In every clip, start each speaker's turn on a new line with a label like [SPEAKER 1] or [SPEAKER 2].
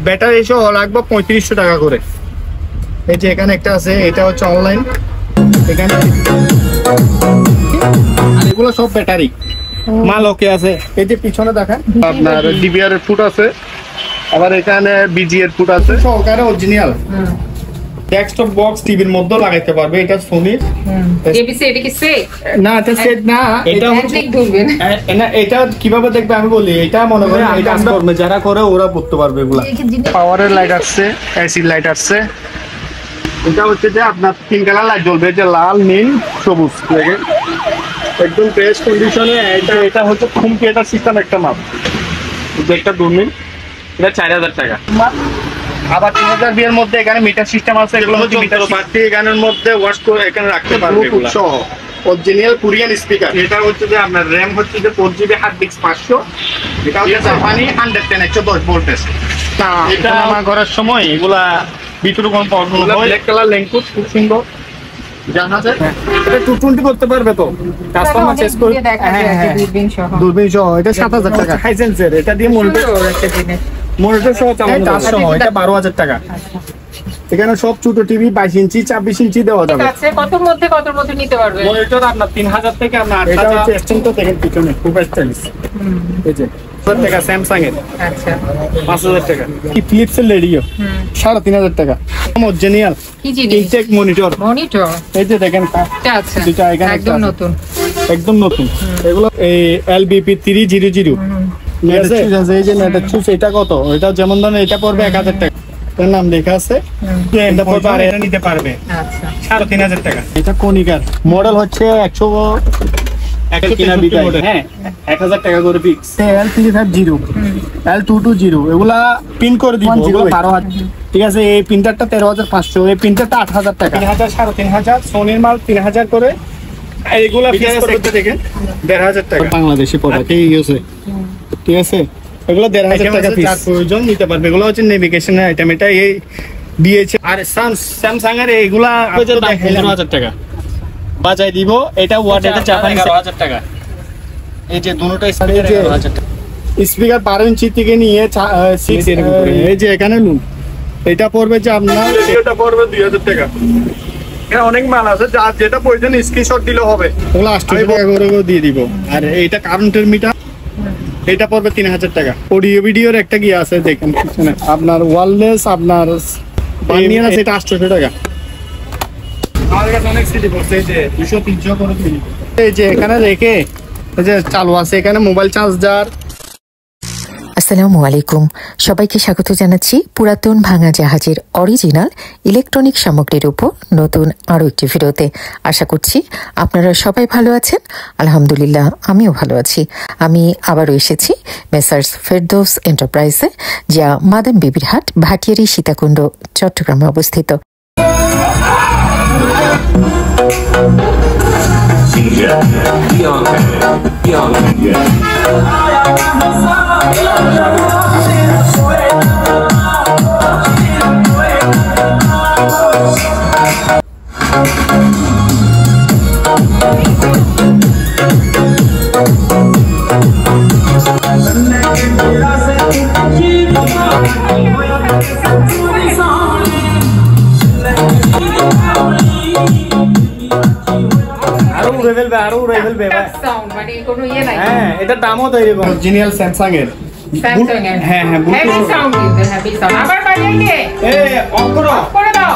[SPEAKER 1] Battery সহ লাগবে 3500 টাকা করে। এই যে এখানে একটা আছে, এটা হচ্ছে অনলাইন, এখানে এগুলো সব ব্যাটারি মাল ওকে আছে। এই যে পিছনে দেখেন আপনার ডিবিআর এর ফুট আছে, আবার এখানে বিজি এর ফুট আছে সহকারে অরিজিনাল। ডেস্কটপ বক্স টিভির মধ্যে লাগাইতে পারবে। এটা সোনি
[SPEAKER 2] এবিসি। এটা কি সেট?
[SPEAKER 1] না, এটা সেট না, এটা হচ্ছে না। এটা কিভাবে দেখবে আমি বলি, এটা মনে করেন এটা আমরা যারা করে ওরা পড়তে পারবে এগুলা। পাওয়ারের লাইট আসছে, এসি লাইট আসছে। এটা হচ্ছে যে আপনার 3 কালার লাইট জ্বলবে, যে লাল, নীল, সবুজ, একদম ফ্রেশ কন্ডিশনে। এটা হচ্ছে থিয়েটার সিস্টেম একটা মাপ, একটা দূরবীন, এটা 4000 টাকা। আবার 3000 এর মধ্যে এখানে মিটার সিস্টেম আছে, এগুলো হচ্ছে মিটার পার্টি। এখানের মধ্যে ওয়াশ করে এখানে রাখতে পারবে এগুলো সহ অরিজিনাল কোরিয়ান স্পিকার। এটা হচ্ছে যে আপনার র‍্যাম হচ্ছে যে 4GB হার্ড ডিস্ক 500। এটা হচ্ছে জাপানি 110 110 ভোল্টেজ। এটা আমার করার সময় এগুলা ভিতরে কোনো প্রবলেম হয়। ব্ল্যাক কালার ল্যাঙ্কুট খুব সুন্দর জাহাজে। এটা 220 করতে পারবে তো কাস্টমার চেস করে। দূরবীন সহ এটা 7000 টাকা। হাইসেন্সের এটা দিয়ে মনিটর সহ চালানো যাবে। এটা 12000 টাকা। এখানে সব ছোট টিভি 22 ইঞ্চি 24 ইঞ্চি দেওয়া যাবে।
[SPEAKER 2] কতর মধ্যে নিতে পারবে?
[SPEAKER 1] মনিটর আপনার 3000 থেকে আপনার 8000। এটা হচ্ছে এক্সটেন্ড তো দেখেন পিছনে খুব স্টাইলিশ। এই যে 1000 টাকা স্যামসাং এর। আচ্ছা 5000 টাকা। কি ফিলিপস এর রেডিও 3500 টাকা। অরিজিনাল
[SPEAKER 2] কি জিনিস?
[SPEAKER 1] Intact monitor. এই যে দেখেন
[SPEAKER 2] আচ্ছা
[SPEAKER 1] যেটা এখানে
[SPEAKER 2] একদম নতুন,
[SPEAKER 1] একদম নতুন। এগুলো এই LBP 300। এই যে নেটের চুজ, এটা কত? এটা যেমন ধরেন এটা পড়বে 1000 টাকা, এর নাম লেখা আছে। এটা পড়বে আর এটা নিতে পারবে আচ্ছা 3500 টাকা। এটা কোনিকার মডেল হচ্ছে 100 কিনা বিটা। হ্যাঁ 1000 টাকা করে ফিক্স। L350 L220 এগুলা পিন করে দিব, এগুলো 12000। ঠিক আছে, এই প্রিন্টারটা 13500, এই প্রিন্টারটা 8000 টাকা। 3000 3500 সোনির মাল 3000 করে। এইগুলা ফিক্স করতে দেখেন 1500 টাকা বাংলাদেশি প্রোডাক্ট এই আছে। ঠিক আছে, এগুলো 1500 টাকা পিস। প্রয়োজন নিতে পারবে। এগুলো হচ্ছে নেভিগেশনের আইটেম। এটা এই দিয়েছে। আর স্যামসাং এর এগুলা 15000 টাকা বাজাই দিব। এটা ওয়াট, এটা জাপানি 11000 টাকা। এই যে দুটোটা স্পিকার 11000 টাকা। স্পিকার 12 ইঞ্চি থেকে নিয়ে 6 এর উপরে। এই যে এখানে লুন, এটা পড়বে যে আপনার এটা পড়বে 2000 টাকা। এখানে অনেক মাল আছে, যার যেটা প্রয়োজন স্ক্রিনশট দিলে হবে। ওগুলো 800 টাকা করে দিয়ে দিব। আর এইটা কারেন্টের মিটার, এটা পড়বে 3000 টাকা। অডিও ভিডিওর একটা কি আছে দেখেন পিছনে, আপনার ওয়্যারলেস আপনার বানিয়ে আছে, এটা 800 টাকা। আমাদের কাছে অনেক সিডি পড়ছে, এই যে 200-300 করে সিডি। এই যে এখানে রেখে এই যে চালু আছে, এখানে মোবাইল চার্জার।
[SPEAKER 3] আসসালামু আলাইকুম, সবাইকে স্বাগত জানাচ্ছি পুরাতন ভাঙা জাহাজের অরিজিনাল ইলেকট্রনিক সামগ্রীর উপর নতুন আরও একটি ভিডিওতে। আশা করছি আপনারা সবাই ভালো আছেন। আলহামদুলিল্লাহ আমিও ভালো আছি। আমি আবারও এসেছি মেসার্স ফেরদৌস এন্টারপ্রাইজে, যা মাদাম বিবির হাট, ভাটিয়ারি, সীতাকুণ্ড, চট্টগ্রামে অবস্থিত।
[SPEAKER 1] হ্যাঁ, এটা দামও তৈরি অরিজিনাল স্যামসাং এর। হ্যাঁ হ্যাঁ হেভি সাউন্ড কিন্তু হেভি সাউন্ড। আবার বাজিয়ে দে, এই অফ করো, অফ করে দাও,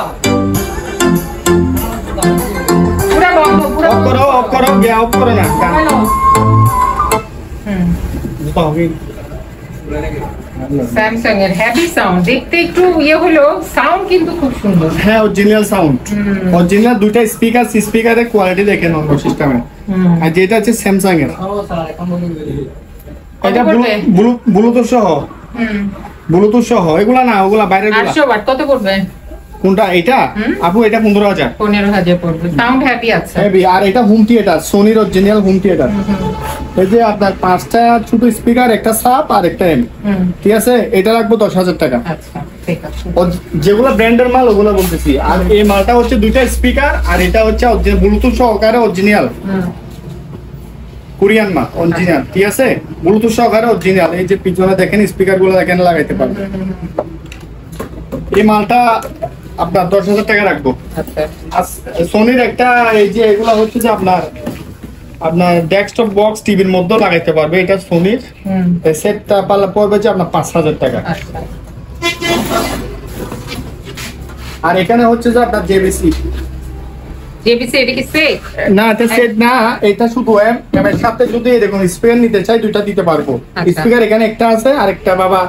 [SPEAKER 1] পুরো বন্ধ, পুরো অফ করো গিয়ে অফ করো না।
[SPEAKER 2] স্যামসাং এর হেভি সাউন্ড, দেখতে একটু ইয়ে হলো, সাউন্ড কিন্তু খুব সুন্দর।
[SPEAKER 1] হ্যাঁ অরিজিনাল সাউন্ড, অরিজিনাল দুইটা স্পিকার, স্পিকারের কোয়ালিটি দেখেন অন্য সিস্টেমে। আর যেটা আছে স্যামসাং এর, এটা ব্লুটুথ সহ। ব্লুটুথ সহ এগুলা না, ওগুলা বাইরে।
[SPEAKER 2] 800 ওয়াট কত পড়বে?
[SPEAKER 1] কোনটা? এটা আপু এটা 15000
[SPEAKER 2] পড়বে। সাউন্ড হেভি আছে,
[SPEAKER 1] হেভি। আর এটা হোম থিয়েটার, সোনির অরিজিনাল হোম থিয়েটার। এই যে আপনার 5টা ছোট স্পিকার, একটা সাব আর একটা এম। ঠিক আছে, এটা রাখবো 10000 টাকা।
[SPEAKER 2] আচ্ছা ঠিক আছে।
[SPEAKER 1] যেগুলো ব্র্যান্ডের মাল ওগুলো বলতেছি। আর এই মালটা হচ্ছে দুইটা স্পিকার, আর এটা হচ্ছে ব্লুটুথ সহকারে অরিজিনাল কোরিয়ান মাল অরিজিনাল। ঠিক আছে, ব্লুটুথ সহকারে অরিজিনাল। এই যে পিছনে দেখেন স্পিকার গুলো এখানে লাগাইতে পারবেন। এই মালটা আপনার 10,000 টাকা রাখবো।
[SPEAKER 2] আচ্ছা
[SPEAKER 1] সোনির একটা এই যে এগুলা হচ্ছে যে আপনার ডেস্কটপ বক্স টিভির মধ্যে লাগাইতে পারবে, এটা সোনির। এই সেটটা পড়বে যে আপনার 5,000 টাকা।
[SPEAKER 2] আচ্ছা
[SPEAKER 1] আর এখানে হচ্ছে যে আপনার জেবিসি
[SPEAKER 2] এটা কি সেট?
[SPEAKER 1] না, এটা সেট না, এটা শুধু এর সাথে যদি এরকম স্পিকার নিতে চাই দুইটা দিতে পারবো।
[SPEAKER 2] আচ্ছা।
[SPEAKER 1] স্পিকার এখানে একটা আছে, আর একটা বাবা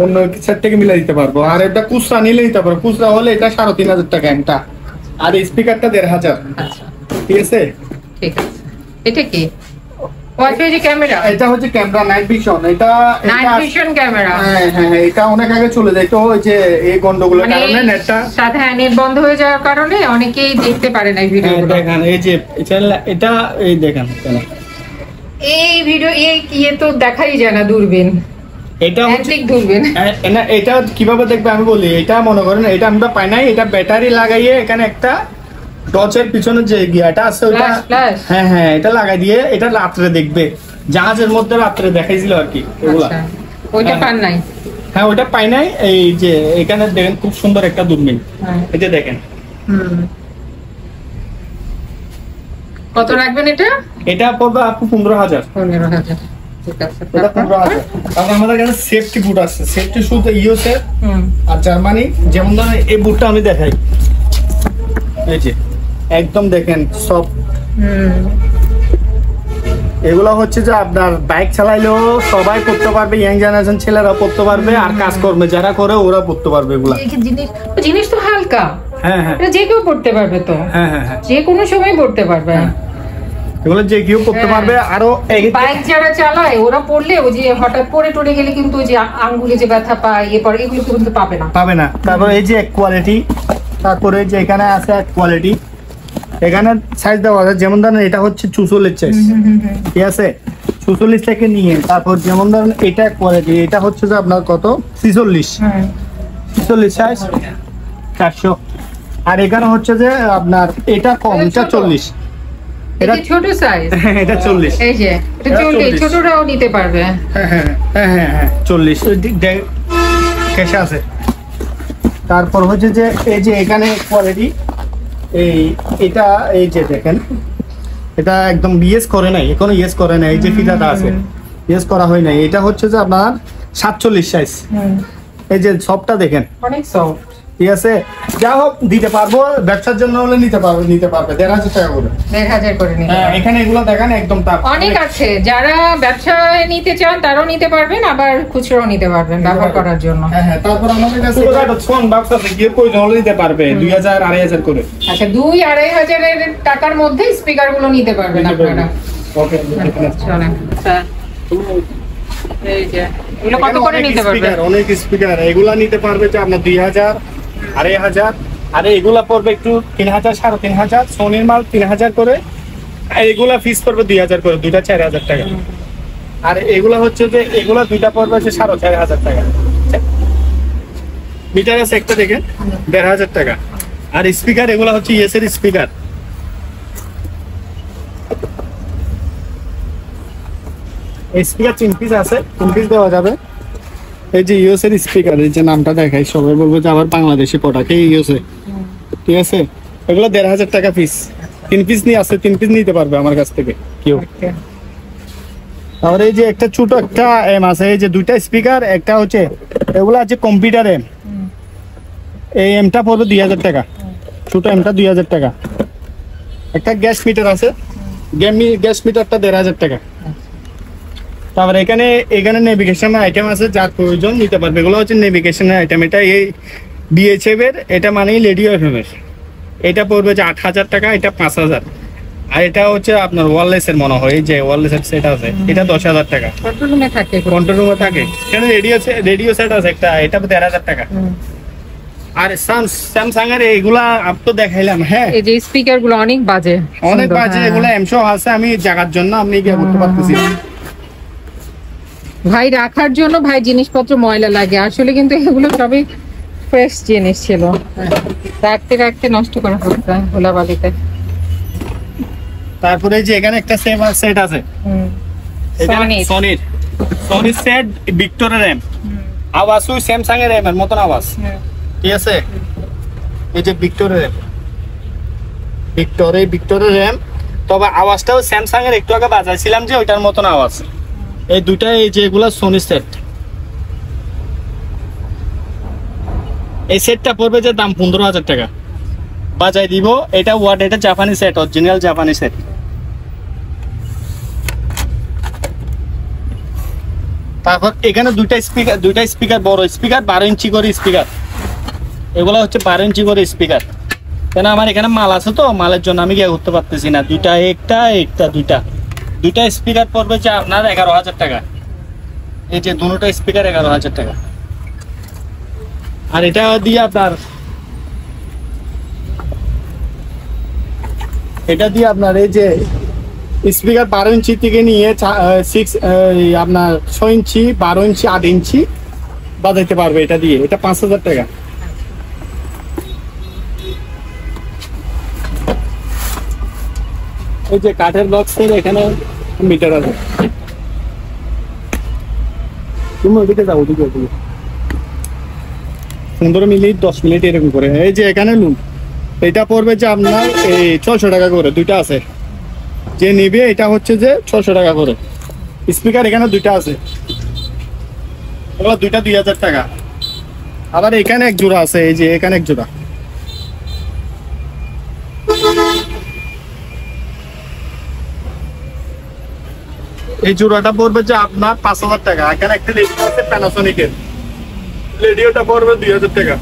[SPEAKER 1] অন্য সেট থেকে মিলে দিতে পারবো। আর এটা খুচরা নিলে দিতে পারবো, খুচরা হলে এটা 3,500 টাকা একটা, আর স্পিকারটা 1,500।
[SPEAKER 2] আচ্ছা
[SPEAKER 1] ঠিক আছে।
[SPEAKER 2] ঠিক আছে। এটা কি ওয়াইফাই যে ক্যামেরা?
[SPEAKER 1] এটা হচ্ছে ক্যামেরা নাইট ভিশন। এটা
[SPEAKER 2] নাইট ভিশন ক্যামেরা।
[SPEAKER 1] হ্যাঁ হ্যাঁ, এটা অনেক আগে চলে যায়, তো ওই যে এই গন্ডগোলের কারণে নেটটা
[SPEAKER 2] সাথে নেট বন্ধ হয়ে যাওয়ার কারণে অনেকেই দেখতে পারে না এই ভিডিওগুলো।
[SPEAKER 1] দেখেন এই যে এটা এই দেখেন
[SPEAKER 2] এই ভিডিও ইয়ে তো দেখাই যায় না, দূরবীন,
[SPEAKER 1] এটা
[SPEAKER 2] অ্যান্টিক দূরবীন।
[SPEAKER 1] না, এটা কিভাবে দেখবে আমি বলি। এটা মনে করেন এটা আমরা পাই নাই, এটা ব্যাটারি লাগাইয়ে এখানে একটা টর্চের পিছনে যে গিয়াটা আছে ওটা, হ্যাঁ হ্যাঁ, এটা লাগাই দিয়ে এটা রাত্রে দেখবে, জাহাজের মধ্যে রাত্রে দেখাইছিল আর কি এগুলা।
[SPEAKER 2] ওইটা পান নাই?
[SPEAKER 1] হ্যাঁ, ওইটা পাই নাই। এই যে এখানে দেখেন খুব সুন্দর একটা দূরবীন, এই যে দেখেন।
[SPEAKER 2] কত রাখবেন এটা?
[SPEAKER 1] এটা পড়বে আপু 15,000।
[SPEAKER 2] 15,000। ঠিক আছে,
[SPEAKER 1] এটা 15,000। কারণ আমাদের কাছে সেফটি বুট আছে, সেফটি শুতে ইউএসএ আর জার্মানি। যেমন ধরেন এই বুটটা আমি দেখাই, এই যে একদম দেখেন সব। এগুলো হচ্ছে যে আপনার বাইক চালাইলেও সবাই পড়তে পারবে, ইয়াং জেনারেশন ছেলেরা পড়তে পারবে, আর কাজকর্মে যারা করে ওরা পড়তে পারবে এগুলা।
[SPEAKER 2] জিনিস তো হালকা,
[SPEAKER 1] হ্যাঁ হ্যাঁ,
[SPEAKER 2] যে কেউ পড়তে পারবে তো।
[SPEAKER 1] হ্যাঁ হ্যাঁ হ্যাঁ,
[SPEAKER 2] যে কোনো সময় পড়তে পারবে
[SPEAKER 1] এগুলো, যে কেউ পড়তে পারবে। আরো
[SPEAKER 2] বাইক যারা চালায় ওরা পড়লে ওই যে হঠাৎ পড়ে টরে গেলে কিন্তু ওই যে আঙ্গুলে যে ব্যথা পায় এরপর এগুলো কিন্তু পাবে না।
[SPEAKER 1] তারপর এই যে এক কোয়ালিটি, তারপরে যে এখানে আছে এক কোয়ালিটি, এখানে সাইজ দেওয়া আছে। যেমন ধরেন এটা হচ্ছে 44 সাইজ, ঠিক আছে, 44 থেকে নিয়ে তারপর যেমন ধরেন এটা কোয়ালিটি, এটা হচ্ছে যে আপনার কত 46 সাইজ 400। আর এখানে হচ্ছে যে আপনার এটা কম, এটা 40,
[SPEAKER 2] এটা ছোট সাইজ,
[SPEAKER 1] এটা 40।
[SPEAKER 2] এই যে এটা 40, ছোটরাও নিতে পারবে।
[SPEAKER 1] হ্যাঁ হ্যাঁ হ্যাঁ হ্যাঁ হ্যাঁ, 40 ক্যাশে আছে। তারপর হচ্ছে যে এই যে এখানে কোয়ালিটি, এটা এই যে দেখেন, এটা একদম ইয়েস করে নাই, এখনো ইয়েস করে নাই। এই যে ফিতাটা আছে ইয়েস করা হয় নাই। এটা হচ্ছে যে আপনার 47 সাইজ, এই যে সবটা দেখেন
[SPEAKER 2] অনেক সফট।
[SPEAKER 1] ঠিক আছে, যা হোক দিতে পারবো, ব্যবসার জন্য হলে নিতে পারবে 1,500 টাকা করে,
[SPEAKER 2] 1,000 করে নিতে।
[SPEAKER 1] হ্যাঁ, এখানে এগুলো দেখেন একদম
[SPEAKER 2] অনেক আছে, যারা ব্যবসায় নিতে চান তারাও নিতে পারবেন, আবার খুচরাও নিতে পারবেন ব্যবহার করার জন্য।
[SPEAKER 1] হ্যাঁ হ্যাঁ, তারপর আমাদের কাছে ফোন বাক্স আছে, গিয়ে কই হলে নিতে পারবে 2,000 2,500 করে।
[SPEAKER 2] আচ্ছা, 2-2,500 টাকার মধ্যে স্পিকার গুলো নিতে পারবেন আপনারা।
[SPEAKER 1] ওকে,
[SPEAKER 2] চলেন। এই যে এগুলো কত করে নিতে পারবেন?
[SPEAKER 1] অনেক স্পিকার, এগুলা নিতে পারবে যে আপনার 2,000 2,500। আর এগুলা পড়বে একটু 3,000 3,500। সোনির মাল 3,000 করে, আর এগুলা ফিস পড়বে 2,000 করে, দুইটা 4,000 টাকা। আর এগুলা হচ্ছে যে এগুলা দুইটা পড়বে হচ্ছে 4,500 টাকা। মিটার আছে একটা দেখে 1,500 টাকা। আর স্পিকার এগুলা হচ্ছে ইএস এর স্পিকার, স্পিকার 3 পিস আছে, 3 পিস দেওয়া যাবে। এই যে ইউএস এর স্পিকার, এই যে নামটা দেখাই, সবাই বলবো যে আবার বাংলাদেশি প্রোডাক্ট ইউএস এ, ঠিক আছে। এগুলো 1,500 টাকা পিস, 3 পিস নিয়ে আসছে, 3 পিস নিতে পারবে আমার কাছ থেকে কেউ। আর এই যে একটা ছোট একটা এম আছে, এই যে দুইটা স্পিকার, একটা হচ্ছে এগুলো আছে কম্পিউটার এম, এই এমটা পড়বে 2,000 টাকা, ছোট এমটা 2,000 টাকা। একটা গ্যাস মিটার আছে, গ্যাস মিটারটা 1,500 টাকা। তারপরে এখানে নেভিগেশন আইটেম আছে, যার প্রয়োজন নিতে পারবে। এগুলো হচ্ছে নেভিগেশনের আইটেম। এটা এই বিএচএফ এর, এটা মানেই রেডিও এফএম এর। এটা পড়বে যে 8,000 টাকা, এটা 5,000। আর এটা হচ্ছে আপনার ওয়্যারলেস এর মনে হয়, যে ওয়্যারলেস এর সেট আছে, এটা 10,000 টাকা।
[SPEAKER 2] কন্ট্রোল রুমে থাকে,
[SPEAKER 1] কন্ট্রোল রুমে থাকে। এখানে রেডিও সেট আছে একটা, এটা 1,500 টাকা। আর স্যামসাং এর এগুলা আপ তো দেখাইলাম। হ্যাঁ,
[SPEAKER 2] এই যে স্পিকার গুলো অনেক বাজে,
[SPEAKER 1] অনেক বাজে। এগুলা এমশো আছে, আমি জায়গার জন্য আপনি কি করতে পারতেছি
[SPEAKER 2] ভাই, রাখার জন্য ভাই জিনিসপত্র ময়লা লাগে আসলে, কিন্তু এগুলো সবই ফ্রেশ জিনিস ছিল, রাখতে রাখতে নষ্ট করে ফেলতে হয় ধুলাবালিতে।
[SPEAKER 1] তারপরে যে এখানে একটা সেট আছে, সনির সেট, ভিক্টরের এম, আওয়াজ ওই স্যামসাং এর এম এর মতন আওয়াজ, ঠিক আছে, এই যে ভিক্টোরের র্যাম, তবে আওয়াজটাও স্যামসাং এর একটু আগে বাজাইছিলাম যে ওইটার মতন আওয়াজ। এই দুইটা এই যেগুলা সোনি সেট, এই সেটটা পড়বে যে দাম 15,000 টাকা, বাজাই দিব। এটা ওয়াট, এটা জাপানি সেট, অরিজিনাল জাপানি সেট। তারপর এখানে দুইটা স্পিকার বড় স্পিকার, 12 ইঞ্চি করে স্পিকার। এগুলো হচ্ছে 12 ইঞ্চি করে স্পিকার। কেন আমার এখানে মাল আছে তো, মালের জন্য আমি গিয়ে করতে পারতেছি না। দুইটা স্পিকার পড়বে যে আপনার 11,000 টাকা। এই যে দুটো স্পিকার 11,000 টাকা। আর এটা দিয়ে আপনার এই যে স্পিকার 12 ইঞ্চি থেকে নিয়ে আপনার 6 ইঞ্চি, 12 ইঞ্চি, 8 ইঞ্চি বাজাইতে পারবে এটা দিয়ে। এটা 5,000 টাকা। এই যে কাঠের বক্সের এখানে মিটার আছে। তুমি ওদিকে যাও, ওদিকে 15 মিনিট 10 মিনিট এরকম করে। এই যে এখানে লুন, এটা পড়বে যে আপনার এই 600 টাকা করে। দুইটা আছে, যে নিবে এটা হচ্ছে যে 600 টাকা করে। স্পিকার এখানে দুইটা আছে, ওগুলো দুইটা 2,000 টাকা। আবার এখানে এক জোড়া আছে, এই যে এখানে এক জোড়া। এই জোড়াটা পড়বে যে আপনার 5,000 টাকা। এখানে একটা রেডিও আছে প্যানাসোনিকের, রেডিওটা পড়বে 2,000 টাকা।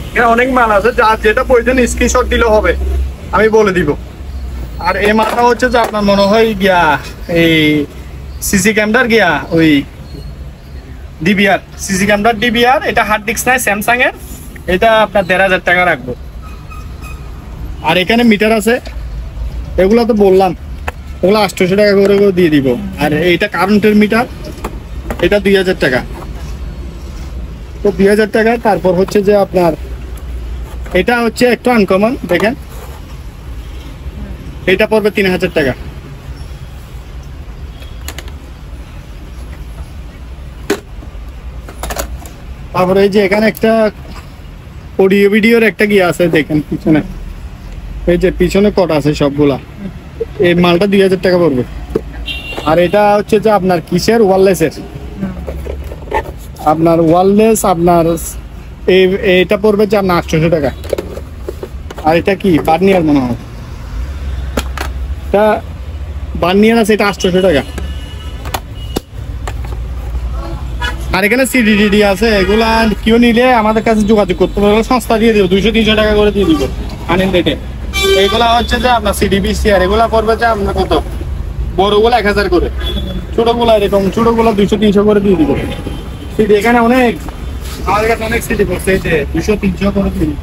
[SPEAKER 1] এখানে অনেক মাল আছে, যার যেটা প্রয়োজন স্ক্রিনশট দিলে হবে, আমি বলে দিব। আর এই মালটা হচ্ছে যে আপনার মনে হয় গিয়া এই সিসি ক্যামেরার গিয়া ওই ডিবিআর, সিসি ক্যামেরার ডিবিআর। এটা হার্ড ডিস্ক নাই স্যামসাং এর, এটা আপনার 1,500 টাকা রাখবো। আর এখানে মিটার আছে, এগুলো তো বললাম, ওগুলো 800 টাকা করে দিয়ে দিব। আর এইটা কারেন্টের মিটার, এটা 2,000 টাকা। তো 2,000 টাকা। তারপর হচ্ছে যে আপনার এটা হচ্ছে একটু আনকমন, দেখেন এটা পড়বে 3,000 টাকা। তারপরে এই যে এখানে একটা অডিও ভিডিওর একটা গিয়ে আছে, দেখেন পিছনে, এই যে পিছনে কট আছে সবগুলা। এই মালটা 2,000 টাকা পড়বে। আর এটা হচ্ছে যে আপনার কিসের, ওয়ারলেসের, আপনার ওয়ারলেস আপনার এইটা পড়বে যে আপনার 800 টাকা। আর এটা কি বার্নিয়ার মনে হয়, এটা বার্নিয়ার আছে, এটা 800 টাকা। আর এখানে সিডিডিডি আছে, এগুলা কেউ নিলে আমাদের কাছে যোগাযোগ করতে পারবে, সস্তা দিয়ে দিব, 200-300 টাকা করে দিয়ে দিব আনেন রেটে। এইগুলা হচ্ছে যে আপনার সিডিবিসি। আর এগুলা পড়বে যে আপনার কত, বড়গুলো 1,000 করে, ছোটগুলা এরকম, ছোটগুলো 200-300 করে দিয়ে দিব। সিডি এখানে অনেক, আমাদের কাছে অনেক সিডি পড়ছে, এই যে 200-300 করে দিয়ে দিব।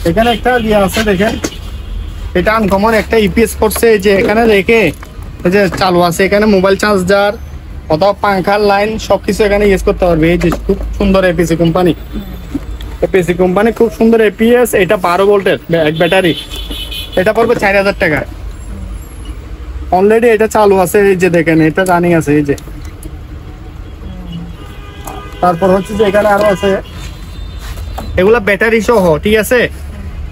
[SPEAKER 1] এখানে একটা ইয়ে আছে, দেখেন এটা আনকমন একটা ইপিএস করছে, যে এখানে রেখে এই যে চালু আছে, এখানে মোবাইল চার্জার অথবা পাঙ্খার লাইন সবকিছু এখানে ইউজ করতে পারবে। এই যে খুব সুন্দর এপিসি কোম্পানি, খুব সুন্দর এপিএস। এটা 12 ভোল্টের এক ব্যাটারি, এটা পড়বে 4,000 টাকা। অলরেডি এটা চালু আছে, এই যে দেখেন এটা রানিং আছে, এই যে। তারপর হচ্ছে যে এখানে আরো আছে, এগুলা ব্যাটারি সহ, ঠিক আছে,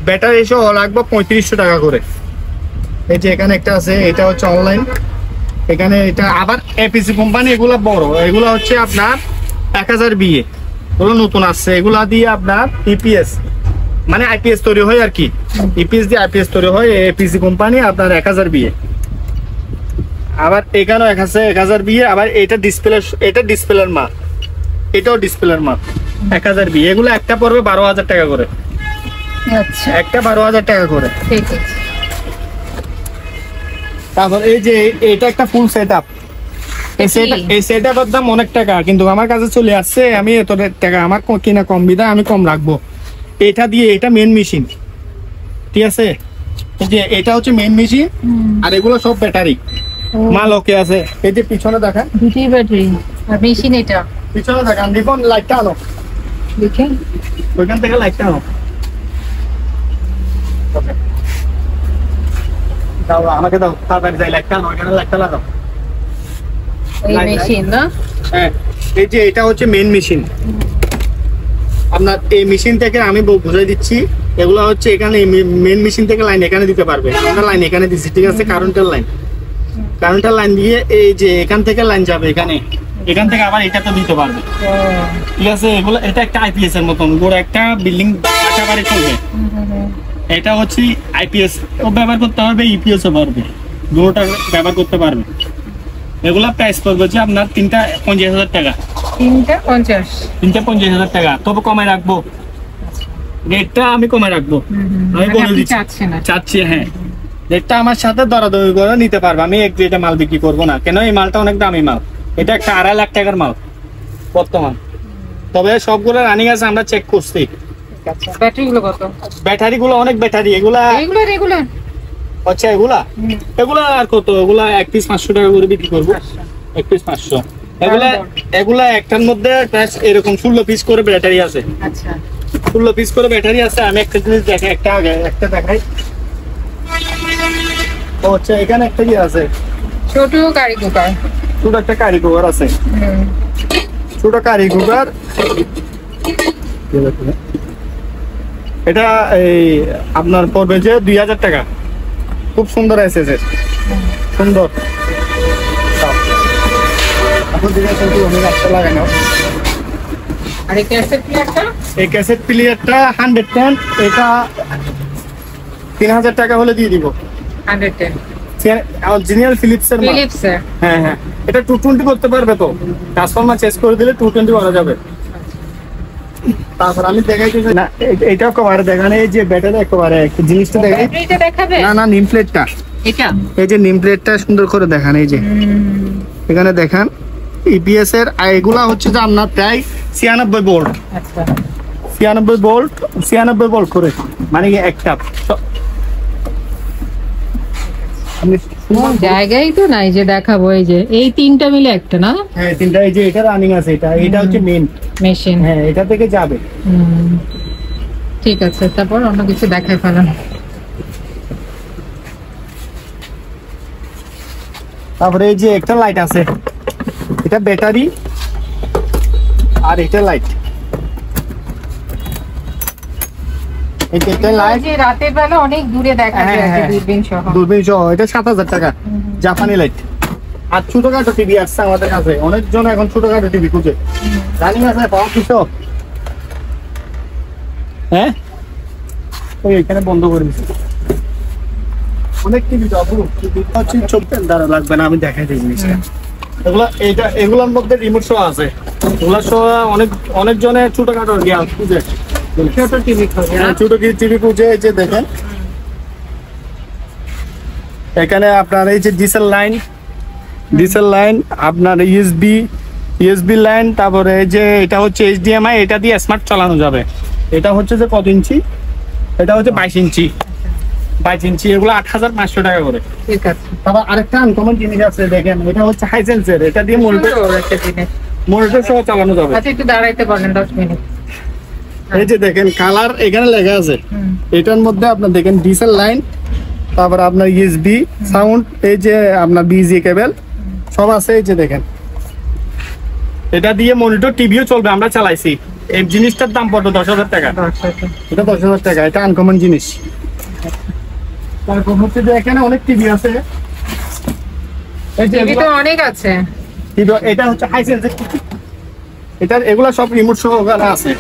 [SPEAKER 1] ব্যাটারি সহ লাগবে 3500 টাকা করে। এই যে এখানে একটা আছে, এটা হচ্ছে অনলাইন। এখানে এটা আবার এপিসি কোম্পানি, এগুলা বড়, এগুলা হচ্ছে আপনার 1000 বিএ, এগুলো নতুন আসছে। এগুলা দিয়ে আপনার ইপিএস মানে আইপিএস তৈরি হয় আর কি, ইপিএস দিয়ে আইপিএস তৈরি হয়। এপিসি কোম্পানি আপনার 1000 বিএ। আবার এখানেও 1000 বিএ। আবার এটা ডিসপ্লের মাল, এটাও ডিসপ্লের মাল 1000 বিএ। এগুলো একটা পড়বে 12,000 টাকা করে।
[SPEAKER 2] আচ্ছা,
[SPEAKER 1] একটা 12,000 টাকা করে।
[SPEAKER 2] ঠিক আছে।
[SPEAKER 1] তারপর এই যে এটা একটা ফুল সেটআপ, এই সেটআপের দাম অনেক টাকা, কিন্তু আমার কাছে চলে আসছে, আমি এত টাকা আমার কিনা কম বিধায় আমি কম রাখবো। এটা দিয়ে, এটা মেন মেশিন, ঠিক আছে, এটা হচ্ছে মেন মেশিন। আর এগুলো সব ব্যাটারি মাল ওকে আছে। এই যে পিছনে দেখেন
[SPEAKER 2] দুটি ব্যাটারি আর মেশিন, এটা
[SPEAKER 1] পিছনে দেখেন, দেখুন লাইটটা আনো,
[SPEAKER 2] দেখেন
[SPEAKER 1] ওইখান থেকে লাইটটা আনো, দাও আমাকে দাও, তাড়াতাড়ি যাই লাইটটা আনো, ওইখানে লাইটটা লাগাও।
[SPEAKER 2] এই মেশিন না?
[SPEAKER 1] হ্যাঁ, এই যে এটা হচ্ছে মেইন মেশিন। আপনার এই মেশিন থেকে আমি বুঝাই দিচ্ছি, এগুলো হচ্ছে এখানে মেইন মেশিন থেকে লাইন এখানে দিতে পারবে। আমরা লাইন এখানে দিচ্ছি, ঠিক আছে? কারেন্টের লাইন দিয়ে এই যে এখান থেকে লাইন যাবে এখানে, এখান থেকে আবার এটাতে দিতে পারবে, ঠিক আছে? এগুলো এটা একটা আইপিএস এর মতন, গোড়া একটা বিল্ডিং বাসা বাড়ি চলবে। এটা হচ্ছে আইপিএস ও ব্যবহার করতে পারবে, ইপিএস ও পারবে, দুটোটা ব্যবহার করতে পারবে। এগুলা প্রাইস পড়বে যে আপনার 3টা 50,000 টাকা।
[SPEAKER 2] 3টা 50?
[SPEAKER 1] 3টা 50,000 টাকা। তবে কমে রাখবো, রেটটা আমি কমে রাখবো। আমি বলে দিচ্ছি, চাচ্ছি, হ্যাঁ, রেটটা আমার সাথে দরাদরি করে নিতে পারবে। আমি এক রেটে মাল বিক্রি করবো না, কেন এই মালটা অনেক দামি মাল। এটা একটা 2.5 লাখ টাকার মাল বর্তমান। তবে সবগুলো রানিং আছে, আমরা চেক করছি।
[SPEAKER 2] ব্যাটারিগুলো কত?
[SPEAKER 1] ব্যাটারিগুলো অনেক ব্যাটারি, এগুলা
[SPEAKER 2] রেগুলার।
[SPEAKER 1] আচ্ছা, এগুলা আর কত? এগুলা 1 পিস 500 টাকা করে বিক্রি করবো, 1 পিস 500। এগুলা একটার মধ্যে এরকম 16 পিস করে ব্যাটারি আছে।
[SPEAKER 2] আচ্ছা,
[SPEAKER 1] 16 পিস করে ব্যাটারি আছে। আমি একটা জিনিস দেখাই, একটা দেখাই। ও আচ্ছা, এখানে একটা কি আছে?
[SPEAKER 2] ছোট কারি কুকার।
[SPEAKER 1] ছোট একটা কারি কুকার আছে, ছোট কারি কুকার। এটা এই আপনার পড়বে যে 2000 টাকা। খুব সুন্দর আছে, সুন্দর। লাগাই নাও।
[SPEAKER 2] আর এই ক্যাসেট প্লেয়ারটা?
[SPEAKER 1] এই ক্যাসেট প্লেয়ারটা 110, এটা 3000 টাকা হলে দিয়ে দিব।
[SPEAKER 2] 110
[SPEAKER 1] অরিজিনাল ফিলিপসের মাল।
[SPEAKER 2] ফিলিপসের?
[SPEAKER 1] হ্যাঁ হ্যাঁ, এটা 220 করতে পারবে তো, ট্রান্সফরমার চেঞ্জ করে দিলে 220 করা যাবে। তারপর আমি দেখাইতেছি না, এইটা একেবারে দেখানে, এই যে ব্যাটারি একেবারে জিনিসটা দেখাই।
[SPEAKER 2] ব্যাটারিটা দেখাবে?
[SPEAKER 1] না, নেম প্লেটটা।
[SPEAKER 2] এটা
[SPEAKER 1] এই যে নেম প্লেটটা সুন্দর করে দেখান, এই যে এখানে দেখান ইপিএস এর। এগুলা হচ্ছে যে আপনার প্রায় 96 ভোল্ট।
[SPEAKER 2] আচ্ছা,
[SPEAKER 1] 96 ভোল্ট করে, মানে একটা
[SPEAKER 2] জায়গায় তো নাই যে দেখাবো। এই যে এই 3টা মিলে একটা না?
[SPEAKER 1] হ্যাঁ, 3টা। এই যে এটা রানিং আছে, এটা হচ্ছে মেইন
[SPEAKER 2] মেশিন।
[SPEAKER 1] হ্যাঁ, এটা থেকে যাবে।
[SPEAKER 2] ঠিক আছে, তারপর অন্য কিছু দেখাই ফেলেন।
[SPEAKER 1] তারপরে এই যে একটা লাইট আছে, এটা ব্যাটারি আর এটা লাইট। এই যে একটা লাইট,
[SPEAKER 2] যে রাতের বেলা অনেক দূরে দেখা যায়,
[SPEAKER 1] দূরবীন সহ। এটা 7000 টাকা, জাপানি লাইট। আর ছোটখাটো টিভি আসছে আমাদের কাছে, অনেকজন এখন ছোটখাটো টিভি খুঁজে। রানিং আছে, পাওয়া কিছু। হ্যাঁ, ওই এখানে বন্ধ করে দিচ্ছি। অনেক টিভি হচ্ছে, চোখের দ্বারা লাগবে না, আমি দেখাই দিই জিনিসটা। এগুলোর মধ্যে রিমোট সহ আছে। এগুলো সহ অনেক জনের ছোটখাটো খুঁজে, ছোট টিভি খুঁজে। এই যে দেখেন, এখানে আপনার এই যে ডিসেল লাইন, আপনার ইউএসবি লাইন, তারপরে এই যে এটা হচ্ছে HDMI, এটা দিয়ে স্মার্ট চালানো যাবে। এটা হচ্ছে যে কত ইঞ্চি? এটা হচ্ছে 22 ইঞ্চি। 22 ইঞ্চি, এগুলো 8500 টাকা করে।
[SPEAKER 2] ঠিক আছে।
[SPEAKER 1] তারপর আরেকটা আনকমন জিনিস আছে, দেখেন, এটা হচ্ছে হাইসেন্সের। এটা দিয়ে মনিটর সহ চালানো যাবে।
[SPEAKER 2] আচ্ছা, একটু দাঁড়াইতে পারেন 10 মিনিট।
[SPEAKER 1] এই যে দেখেন, কালার এখানে লেখা আছে। এটার মধ্যে আপনার দেখেন ডিসেল লাইন, তারপর আপনার ইউএসবি সাউন্ড, এই যে আপনার বিজি কেবল সব আছে। এই যে দেখেন, এটা দিয়ে মনিটর টিভিও চলবে, আমরা চালাইছি। এই জিনিসটার দাম পড়বে 10,000 টাকা। এটা 10,000 টাকা, এটা আনকমন জিনিস। তারপর হচ্ছে যে এখানে অনেক টিভি আছে, এই যে
[SPEAKER 2] টিভি তো অনেক আছে।
[SPEAKER 1] এটা হচ্ছে হাইসেন্সের টিভি। এগুলা সব রিমোট সহ আছে।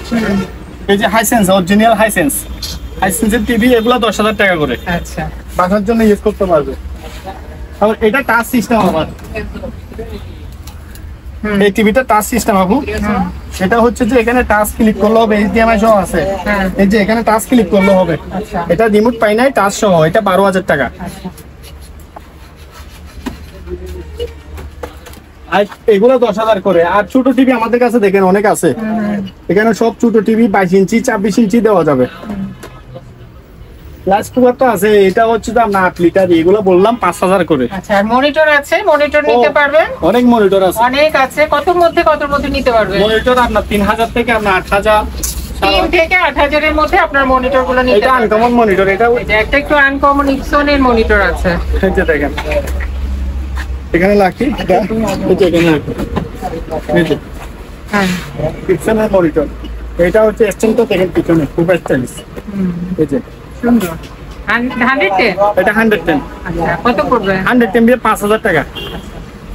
[SPEAKER 1] এই যে হাইসেন্স, অরিজিনাল হাইসেন্সের টিভি, এগুলা 10,000 টাকা করে।
[SPEAKER 2] আচ্ছা,
[SPEAKER 1] বাসার জন্য ইউজ করতে পারবে। আর এটা টাচ সিস্টেম আবার। এই টিভিটা টাচ সিস্টেম আপু। এটা হচ্ছে যে এখানে টাচ ক্লিক করলে হবে, HDMI সহ আছে। এই যে এখানে টাচ ক্লিক করলে হবে। এটা রিমোট পাই নাই, টাচ সহ। এটা 12,000 টাকা। আর এগুলো 10,000 করে। আর ছোট টিভি আমাদের কাছে দেখেন অনেক আছে। এখানে সব ছোট টিভি 22 ইঞ্চি 24 ইঞ্চি দেওয়া যাবে। গ্লাস কুকারটা আছে, এটা হচ্ছে দাম 8 লিটার। এগুলো বললাম 5000 করে।
[SPEAKER 2] আচ্ছা, আর মনিটর আছে? মনিটর নিতে পারবেন?
[SPEAKER 1] অনেক মনিটর আছে,
[SPEAKER 2] অনেক আছে। কতর মধ্যে নিতে পারবেন?
[SPEAKER 1] মনিটর আপনার 3000 থেকে আপনার 8000।
[SPEAKER 2] 3 থেকে 8000 এর মধ্যে আপনার মনিটর গুলো নিতে
[SPEAKER 1] এটা আনকমন মনিটর। এটা
[SPEAKER 2] একটা একটু আনকমন ইপসনের মনিটর আছে।
[SPEAKER 1] এই যে দেখেন, এখানে লাকি এটা এই যে এখানে লাকি এই যে
[SPEAKER 2] হ্যাঁ
[SPEAKER 1] পিছনের মনিটর এটা হচ্ছে স্ট্যান্ড তো দেখেন পিছনে খুব স্টাইলিশ এই যে
[SPEAKER 2] সুন্দর 110
[SPEAKER 1] এটা 110
[SPEAKER 2] আচ্ছা কত পড়বে
[SPEAKER 1] 110 দিয়ে 5000 টাকা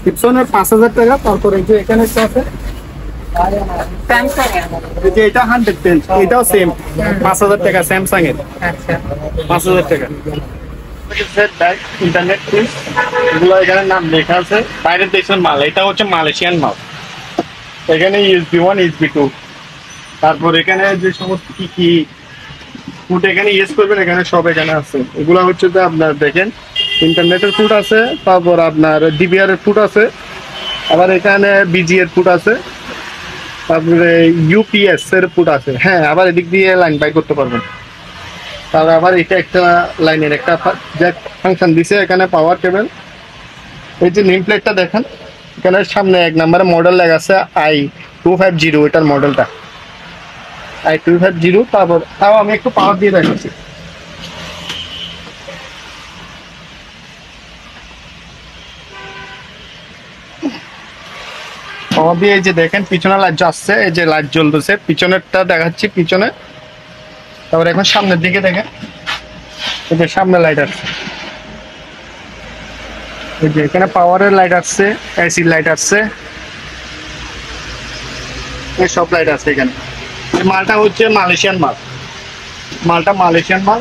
[SPEAKER 1] পিছনের 5000 টাকা তারপর এই যে এখানে একটা আছে
[SPEAKER 2] স্যামসাং
[SPEAKER 1] এই যে এটা 110 এটাও সেম 5000 টাকা স্যামসাং এর
[SPEAKER 2] আচ্ছা
[SPEAKER 1] 5000 টাকা ইন্টারনেট প্রিন্ট এগুলো এখানে নাম লেখা আছে বাইরের দেশের মাল এটা হচ্ছে মালয়েশিয়ান মাল এখানে ইউএসবি 1 ইউএসবি 2 তারপর এখানে যে সমস্ত কি ফুট এখানে ইউজ করবেন এখানে সব এখানে আছে এগুলো হচ্ছে যে আপনার দেখেন ইন্টারনেটের ফুট আছে তারপর আপনার ডিবিআর এর ফুট আছে আবার এখানে বিজি এর ফুট আছে তারপরে ইউপিএস এর ফুট আছে হ্যাঁ আবার এদিক দিয়ে লাইন বাই করতে পারবেন তারপর আবার এটা একটা লাইনের একটা জ্যাক ফাংশন দিছে এখানে পাওয়ার কেবল এই যে নেম প্লেটটা দেখেন এখানে সামনে 1 নম্বরে মডেল লেখা আছে i250 এটার মডেলটা i250 তারপর তাও আমি একটু পাওয়ার দিয়ে দেখাচ্ছি পাওয়ার দিয়ে এই যে দেখেন পিছনে লাইট জ্বলছে এই যে লাইট জ্বলতেছে পিছনেরটা দেখাচ্ছি পিছনে তারপর এখন সামনের দিকে দেখেন এই যে সামনে লাইট আছে এই যে এখানে পাওয়ারের লাইট আসছে এসি লাইট আসছে এই সব লাইট আছে এখানে এই মালটা হচ্ছে মালয়েশিয়ান মাল মালটা মালয়েশিয়ান মাল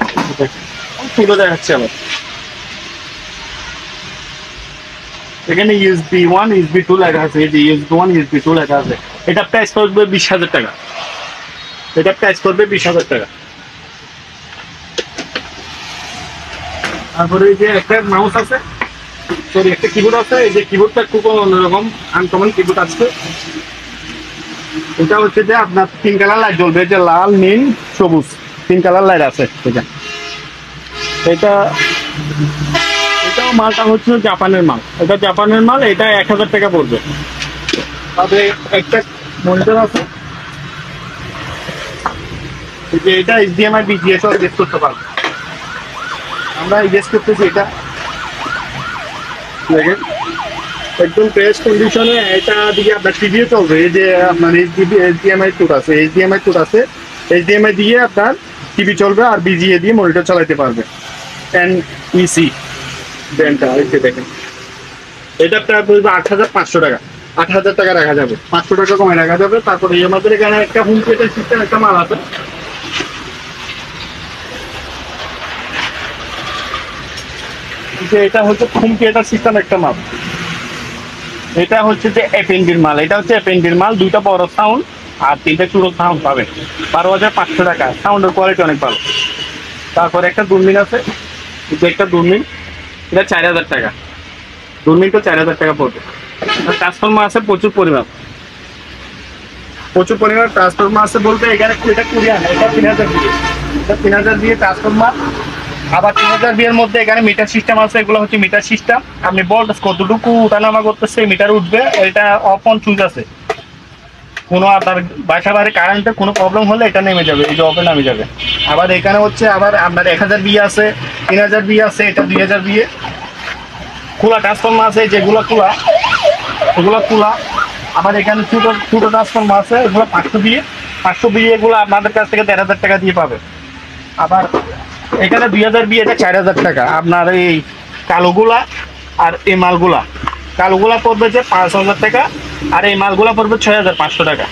[SPEAKER 1] পুরো দেখাচ্ছে আবার এখানে ইউএসবি 1 ইউএসবি 2 লেখা আছে এই যে ইউএসবি 1 ইউএসবি 2 লেখা আছে এটা প্রাইস পড়বে 20000 টাকা এটা প্রাইস পড়বে 20000 টাকা তারপরে এই যে একটা মাউস আছে সরি একটা কিবোর্ড আছে এই যে কিবোর্ডটা খুব অন্যরকম আনকমন কিবোর্ড আছে এটা হচ্ছে যে আপনার 3 কালার লাইট জ্বলবে যে লাল নীল সবুজ 3 কালার লাইট আছে এটা এটাও মালটা হচ্ছে জাপানের মাল এটা জাপানের মাল এটা 1000 টাকা পড়বে তবে একটা মনিটর আছে যে এটা এইচডিএমআই বিজিএস এর ইউজ করতে পারবে আমরা ইউজ করতেছি এটা দেখেন একদম ফ্রেশ কন্ডিশনে এটা দিয়ে আপনার টিভিও চলবে এই যে আপনার এইচডিএমআই টুট আছে এইচডিএমআই টুট আছে এইচডিএমআই দিয়ে আপনার টিভি চলবে আর বিজিএ দিয়ে মনিটর চালাতে পারবে এনইসি ব্র্যান্ডটা এই যে দেখেন এটা প্রায় পড়বে 8500 টাকা 8000 টাকা রাখা যাবে 500 টাকা কমে রাখা যাবে তারপরে আমাদের এখানে একটা হোম থিয়েটার সিস্টেম একটা মাল আছে যে এটা হচ্ছে হোম থিয়েটার সিস্টেম একটা মাল এটা হচ্ছে যে এফএনডির মাল এটা হচ্ছে এফএনডির মাল দুইটা বড় সাউন্ড আর তিনটা ছোট সাউন্ড পাবে 12500 টাকা সাউন্ডের কোয়ালিটি অনেক ভালো তারপরে একটা দূরবীন আছে যে একটা দূরবীন এটা 4000 টাকা দূরবীনটা 4000 টাকা পড়বে ট্রান্সফর্মার আছে প্রচুর পরিমাণ ট্রান্সফর্মার আছে বলতে এখানে এটা কোরিয়ান এটা 3000 দিয়ে এটা 3000 দিয়ে ট্রান্সফর্মার আবার 3000 এর মধ্যে এখানে মিটার সিস্টেম আছে এগুলো হচ্ছে মিটার সিস্টেম আপনি বলতেন কতটুকু উঠানামা করতেছে মিটার উঠবে এটা অফ অন সুইচ আছে কোনো আপনার বাসা বাড়ি কারেন্টের কোনো প্রবলেম হলে এটা নেমে যাবে এই যে অফে নামে যাবে আবার এখানে হচ্ছে আবার আপনার 1000 বি আছে 3000 বি আছে এটা 2000 বি খোলা ট্রান্সফর্মার আছে যেগুলো খোলা এগুলো খোলা আবার এখানে ছোট ট্রান্সফর্মার আছে এগুলো 500 বি এগুলো আপনাদের কাছ থেকে 1500 টাকা দিয়ে পাবে আবার এখানে 2000 বি এটা 4000 টাকা আপনার এই কালোগুলা আর এই মালগুলা কালোগুলা পড়বে যে 5000 টাকা আর এই মালগুলা পড়বে 6500 টাকা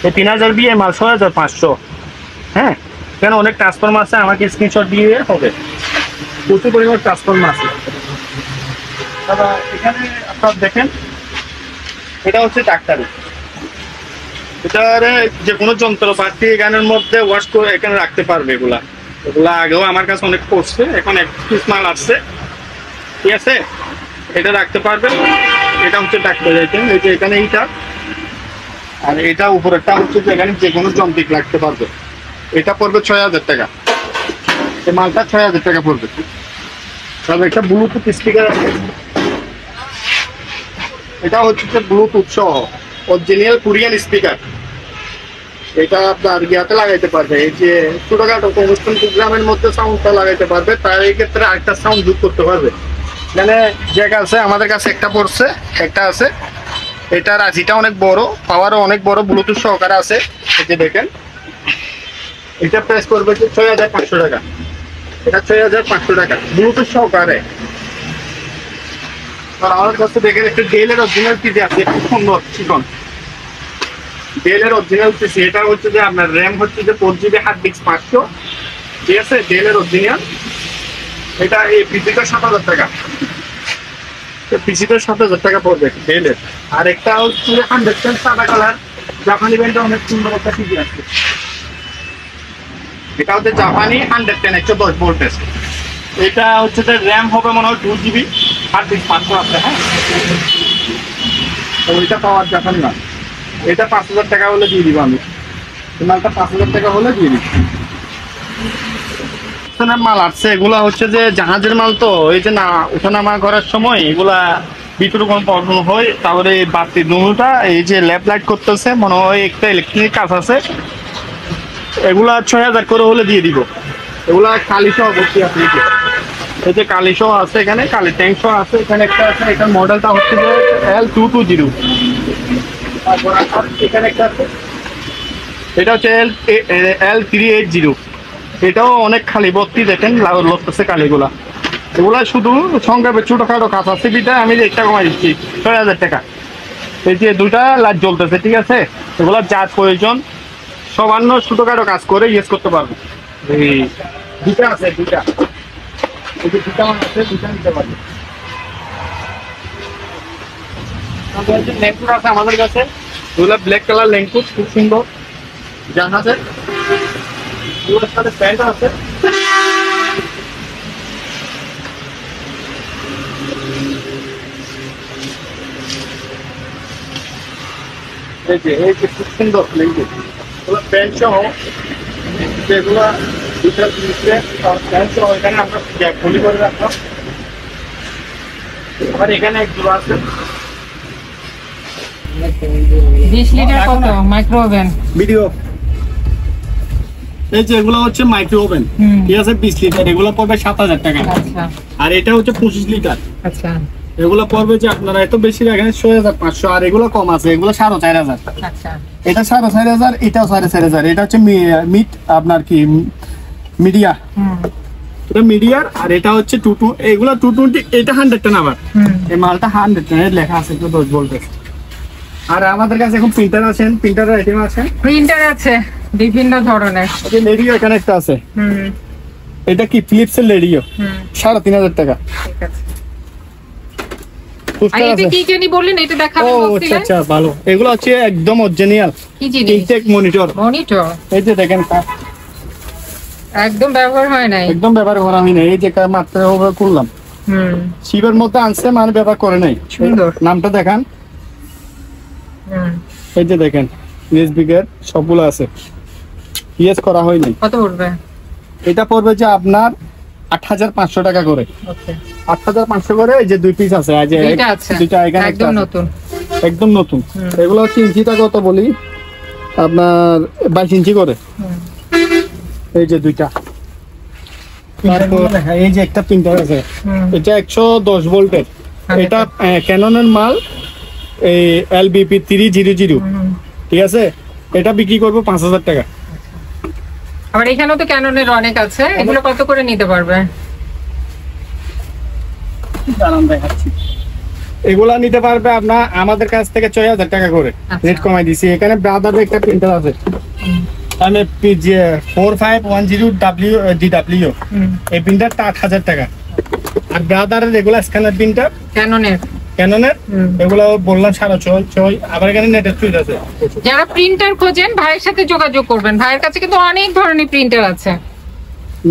[SPEAKER 1] এই 3000 বি এই মাল 6500 হ্যাঁ কেন অনেক ট্রান্সফর্মার আছে আমাকে স্ক্রিনশট দিয়ে হবে প্রচুর পরিমাণ ট্রান্সফর্মার আছে দাদা এখানে আপনারা দেখেন এটা হচ্ছে ডাক্তারি এটার যে কোনো যন্ত্রপাতি এখানের মধ্যে ওয়াশ করে এখানে রাখতে পারবে এগুলা আগেও আমার কাছে অনেক পড়ছে এখন এক পিস মাল আসছে ঠিক আছে এটা রাখতে পারবে এটা হচ্ছে ডাক্তার এই যে এখানে এইটা আর এটা উপরেরটা হচ্ছে যে এখানে যে কোনো যন্ত্রিক রাখতে পারবে এটা পড়বে 6000 টাকা এই মালটা 6000 টাকা পড়বে তবে একটা ব্লুটুথ স্পিকার আছে এটা হচ্ছে যে ব্লুটুথ সহ অরিজিনাল কোরিয়ান স্পিকার এটা আপনার ইয়াতে লাগাইতে পারবে এই যে ছোটখাটো অনুষ্ঠান প্রোগ্রামের মধ্যে সাউন্ডটা লাগাইতে পারবে তার এই ক্ষেত্রে আরেকটা সাউন্ড যোগ করতে পারবে এখানে জায়গা আছে, আমাদের কাছে একটা পড়ছে, একটা আছে। এটা রাশিটা অনেক বড়, পাওয়ারও অনেক বড়, ব্লুটুথ সহকারে আছে। এই যে দেখেন, এটা প্রাইস করবে 6500 টাকা। এটা 6500 টাকা ব্লুটুথ সহকারে। আর আমার কাছে দেখেন একটা ডেলের অরিজিনাল পিসি আছে, খুব সুন্দর চিকন ডেলের অরিজিনাল পিসি। এটা হচ্ছে যে আপনার র্যাম হচ্ছে যে 4GB, হার্ড ডিস্ক 500, ঠিক আছে, ডেলের অরিজিনাল। এটা এই পিসিটা 7000 টাকা, পিসিটা 7000 টাকা পড়বে ডেলের। আর একটা হচ্ছে 100% সাদা কালার জাপানি ব্র্যান্ডের অনেক সুন্দর একটা পিসি আছে। এটা হচ্ছে জাপানি 110 110 ভোল্টেজ। এটা হচ্ছে যে র্যাম হবে মনে হয় 2GB, হার্ড ডিস্ক 500 আছে। হ্যাঁ, ওইটা পাওয়ার জাপানি না। এটা 5000 টাকা হলে দিয়ে দিব আমি। মালটা 5000 টাকা হলে দিয়ে দিব। মাল আসছে, এগুলা হচ্ছে যে জাহাজের মাল, তো এই যে না ওঠানামা করার সময় এগুলা ভিতরে কোনো প্রবলেম হয়। তারপরে বাতি দুটা এই যে ল্যাম্প লাইট করতেছে, মনে হয় একটা ইলেকট্রিক কাজ আছে। এগুলা 6000 করে হলে দিয়ে দিব। এগুলা কালি সহ ভর্তি আছে, এই যে কালি সহ আছে, এখানে কালি ট্যাঙ্ক সহ আছে। এখানে একটা আছে, এটার মডেলটা হচ্ছে যে L220। তারপর এখানে একটা আছে, এটা হচ্ছে L380। এটাও অনেক খালি ভর্তি, দেখেন লাগতেছে কালিগুলা। এগুলা শুধু সংক্ষেপে ছোটখাটো কাজ আছে, বিটা আমি রেটটা কমাই দিচ্ছি 6000 টাকা। এই যে দুটা লাইট জ্বলতেছে, ঠিক আছে, এগুলা যার প্রয়োজন সামান্য ছোটখাটো কাজ করে ইউজ করতে পারবো। এই দুটা আছে, দুটা এই যে দুটা আছে, দুটা নিতে পারবো। ল্যাঙ্কুট আছে আমাদের কাছে, এগুলা ব্ল্যাক কালার ল্যাঙ্কুট, খুব সুন্দর জাহাজের। এগুলোর সাথে প্যান্ট আছে। এই যে খুব সুন্দর ল্যাঙ্কুট, এগুলো প্যান্ট সহ, যেগুলা দুটা প্যান্ট সহ এখানে আমরা খুলি করে রাখলাম। আবার এখানে একগুলো আছে
[SPEAKER 2] 20 লিটার কত মাইক্রো ওভেন
[SPEAKER 1] ভিডিও। এই যে এগুলো হচ্ছে মাইক্রো ওভেন, ঠিক আছে, 20 লিটার। এগুলো পড়বে 7000 টাকা।
[SPEAKER 2] আচ্ছা,
[SPEAKER 1] আর এটা হচ্ছে 25 লিটার।
[SPEAKER 2] আচ্ছা,
[SPEAKER 1] এগুলো পড়বে যে আপনারা এত বেশি রাখেন 6500। আর এগুলো কম আছে, এগুলো 4500।
[SPEAKER 2] আচ্ছা,
[SPEAKER 1] এটা 4500, এটাও 4500। এটা হচ্ছে মিট আপনার কি মিডিয়া, এটা মিডিয়ার। আর এটা হচ্ছে 22, এগুলো 220। এটা 110 আবার। এই মালটা 110 লেখা আছে, 10 ভোল্টেজ। আর আমাদের কাছে এখন প্রিন্টার আছেন, প্রিন্টারের আইটেম আছে,
[SPEAKER 2] প্রিন্টার আছে বিভিন্ন ধরনের।
[SPEAKER 1] এই রেডিও এখানে একটা আছে। এটা কি ফিলিপস এর রেডিও, 3500 টাকা।
[SPEAKER 2] ঠিক আছে। আর এটা কি জানি বললেন, এটা দেখাবেন বলছিলেন?
[SPEAKER 1] আচ্ছা, ভালো। এগুলো হচ্ছে একদম অরিজিনাল
[SPEAKER 2] কি জিনিস?
[SPEAKER 1] Intact monitor.
[SPEAKER 2] মনিটর,
[SPEAKER 1] এই যে দেখেন,
[SPEAKER 2] একদম ব্যবহার হয় নাই,
[SPEAKER 1] একদম ব্যবহার করা হয় না। এই যে মাত্র করলাম, শিবের মধ্যে আনছে, মানে ব্যবহার করে নাই।
[SPEAKER 2] সুন্দর।
[SPEAKER 1] নামটা দেখান। এই যে দেখেন, নিউজবিকের সবগুলো আছে, ইয়েস করা হয়নি।
[SPEAKER 2] কত পড়বে?
[SPEAKER 1] এটা পড়বে যে আপনার 8500 টাকা করে।
[SPEAKER 2] ওকে,
[SPEAKER 1] 8500 করে। এই যে দুই পিস আছে, এই যে
[SPEAKER 2] দুইটা আছে,
[SPEAKER 1] দুইটা এখানে
[SPEAKER 2] একদম নতুন,
[SPEAKER 1] একদম নতুন। এগুলো হচ্ছে ইঞ্চিটা কত বলি আপনার, 22 ইঞ্চি করে। এই যে দুইটা। এই যে একটা প্রিন্টার আছে, এটা 110 ভোল্টের। এটা ক্যাননের মাল, এই LBP 300, ঠিক আছে। এটা বিক্রি করবো 5000 টাকা।
[SPEAKER 2] আবার এখানেও তো ক্যাননের অনেক আছে, এগুলো কত করে নিতে পারবে?
[SPEAKER 1] দাঁড়ান দেখাচ্ছি। এগুলা নিতে পারবে আপনার আমাদের কাছ থেকে 6000 টাকা করে রেট কমাই দিছি। এখানে ব্রাদার একটা প্রিন্টার আছে, আমি 4510DW, এই প্রিন্টারটা 8000 টাকা। আর ব্রাদারের রেগুলার স্ক্যানার প্রিন্টার ক্যাননের, এগুলো বললাম 650। আবার এখানে নেটের সুইচ আছে।
[SPEAKER 2] যারা প্রিন্টার খোঁজেন ভাইয়ের সাথে যোগাযোগ করবেন, ভাইয়ের কাছে কিন্তু অনেক ধরনের প্রিন্টার আছে।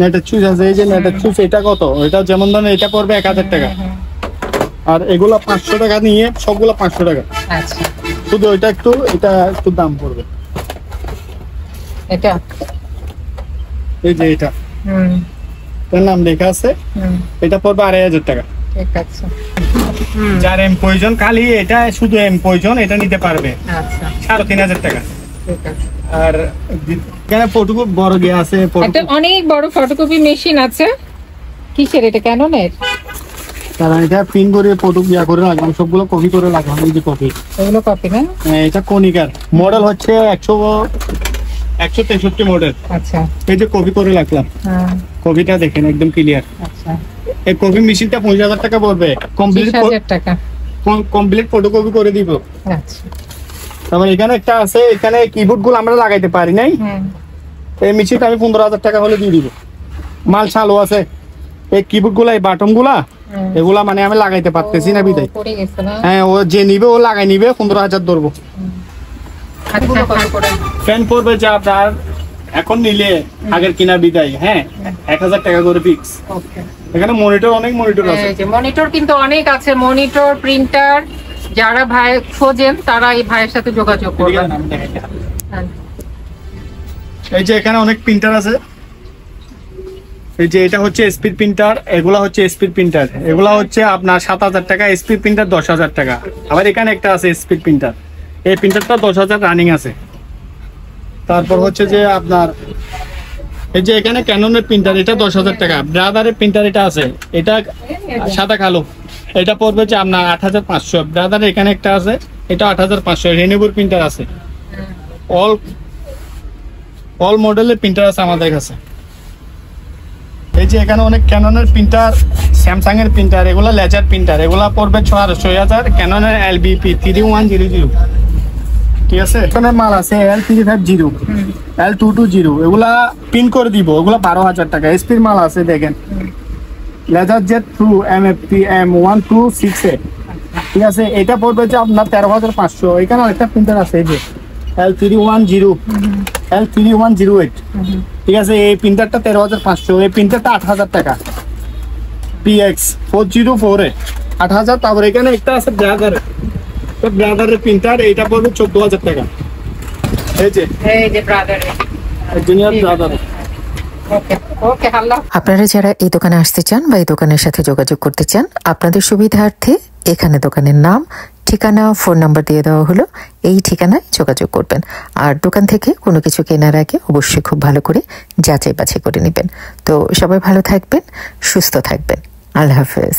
[SPEAKER 1] নেটের সুইচ আছে, এই যে নেটের সুইচ। এটা কত? এটা যেমন ধরেন এটা পড়বে 1000 টাকা। আর এগুলো 500 টাকা নিয়ে, সবগুলো 500 টাকা।
[SPEAKER 2] আচ্ছা,
[SPEAKER 1] শুধু এটা একটু দাম পড়বে।
[SPEAKER 2] এটা
[SPEAKER 1] এই যে এটা, এর নাম লেখা আছে, এটা পড়বে 2500 টাকা।
[SPEAKER 2] ঠিক আছে।
[SPEAKER 1] যার এম প্রয়োজন, খালি এটা শুধু এম প্রয়োজন, এটা নিতে পারবে।
[SPEAKER 2] আচ্ছা,
[SPEAKER 1] 3500 টাকা।
[SPEAKER 2] ঠিক আছে।
[SPEAKER 1] আর এখানে ফটোকপি বড় গিয়ে আছে,
[SPEAKER 2] একটা অনেক বড় ফটোকপি মেশিন আছে। কিসের এটা? ক্যাননের?
[SPEAKER 1] কারণ এটা পিন করে ফটো ইয়া করে রাখলাম, সবগুলো কপি করে রাখলাম। এই যে কপি,
[SPEAKER 2] এগুলো কপি না?
[SPEAKER 1] এটা কনিকার মডেল হচ্ছে 163 মডেল।
[SPEAKER 2] আচ্ছা,
[SPEAKER 1] এই যে কপি করে রাখলাম, কপিটা দেখেন একদম ক্লিয়ার।
[SPEAKER 2] আচ্ছা,
[SPEAKER 1] এই কপি মেশিনটা 50,000 টাকা পড়বে, কমপ্লিট
[SPEAKER 2] 30,000 টাকা।
[SPEAKER 1] কমপ্লিট ফটোকপি করে দিব।
[SPEAKER 2] আচ্ছা,
[SPEAKER 1] তারপর এখানে একটা আছে, এখানে কিবোর্ড গুলো আমরা লাগাইতে পারি নাই, এই মেশিনটা আমি 15,000 টাকা হলে দিয়ে দিব। মাল চালু আছে, এই কিবোর্ড গুলা, এই বাটন গুলা, এগুলা মানে আমি লাগাইতে পারতেছি না বিদায়।
[SPEAKER 2] পড়ে গেছে না?
[SPEAKER 1] হ্যাঁ, ও যে নিবে ও লাগাই নিবে, 15,000 ধরবো। ফ্যান পড়বে যে আপনার এখন নিলে আগের কিনা বিদায়, হ্যাঁ 1,000 টাকা করে ফিক্স। এখানে মনিটর, অনেক মনিটর আছে।
[SPEAKER 2] মনিটর কিন্তু অনেক আছে, মনিটর, প্রিন্টার। যারা ভাই খোঁজেন তারা এই ভাইয়ের সাথে যোগাযোগ করবেন।
[SPEAKER 1] এই যে এখানে অনেক প্রিন্টার আছে। এই যে এটা হচ্ছে স্পিড প্রিন্টার, এগুলা হচ্ছে স্পিড প্রিন্টার, এগুলা হচ্ছে আপনার 7,000 টাকা, স্পিড প্রিন্টার 10,000 টাকা। আবার এখানে একটা আছে স্পিড প্রিন্টার, এই প্রিন্টারটা 10,000 রানিং আছে। তারপর হচ্ছে যে আপনার এই যে এখানে ক্যাননের প্রিন্টার, এটা 10,000 টাকা। ব্রাদারের প্রিন্টার এটা আছে, এটা সাদা কালো, এটা পড়বে যে আপনার 8,500। ব্রাদারের এখানে একটা আছে, এটা 8,500। রেনিবুর প্রিন্টার আছে, অল মডেলের প্রিন্টার আছে আমাদের কাছে। এই যে এখানে অনেক ক্যাননের প্রিন্টার, স্যামসাং এর প্রিন্টার, এগুলা লেজার প্রিন্টার, এগুলা পড়বে 6,500। ক্যাননের LBP 3100, ঠিক আছে। এখানে মাল আছে L350, L220, এগুলা পিন করে দিব, এগুলা 12,000 টাকা। এসপির মাল আছে দেখেন, laser jet true MFP M126A, ঠিক আছে। এটা পড়বে যে আপনার 13,500। এখানে একটা প্রিন্টার আছে, এই যে L3108, ঠিক আছে। এই প্রিন্টারটা 13,500, এই প্রিন্টারটা 8,000 টাকা। PX 404A 8,000। তারপর এখানে একটা আছে ব্রাদারের প্রিন্টার, এইটা পড়বে 14,000 টাকা। এই যে জুনিয়র ব্রাদার।
[SPEAKER 3] আপনারা যারা এই দোকানে আসতে চান বা এই দোকানের সাথে যোগাযোগ করতে চান, আপনাদের সুবিধার্থে এখানে দোকানের নাম, ঠিকানা, ফোন নাম্বার দিয়ে দেওয়া হলো। এই ঠিকানায় যোগাযোগ করবেন। আর দোকান থেকে কোনো কিছু কেনার আগে অবশ্যই খুব ভালো করে যাচাই বাছাই করে নেবেন। তো সবাই ভালো থাকবেন, সুস্থ থাকবেন। আল্লাহ হাফেজ।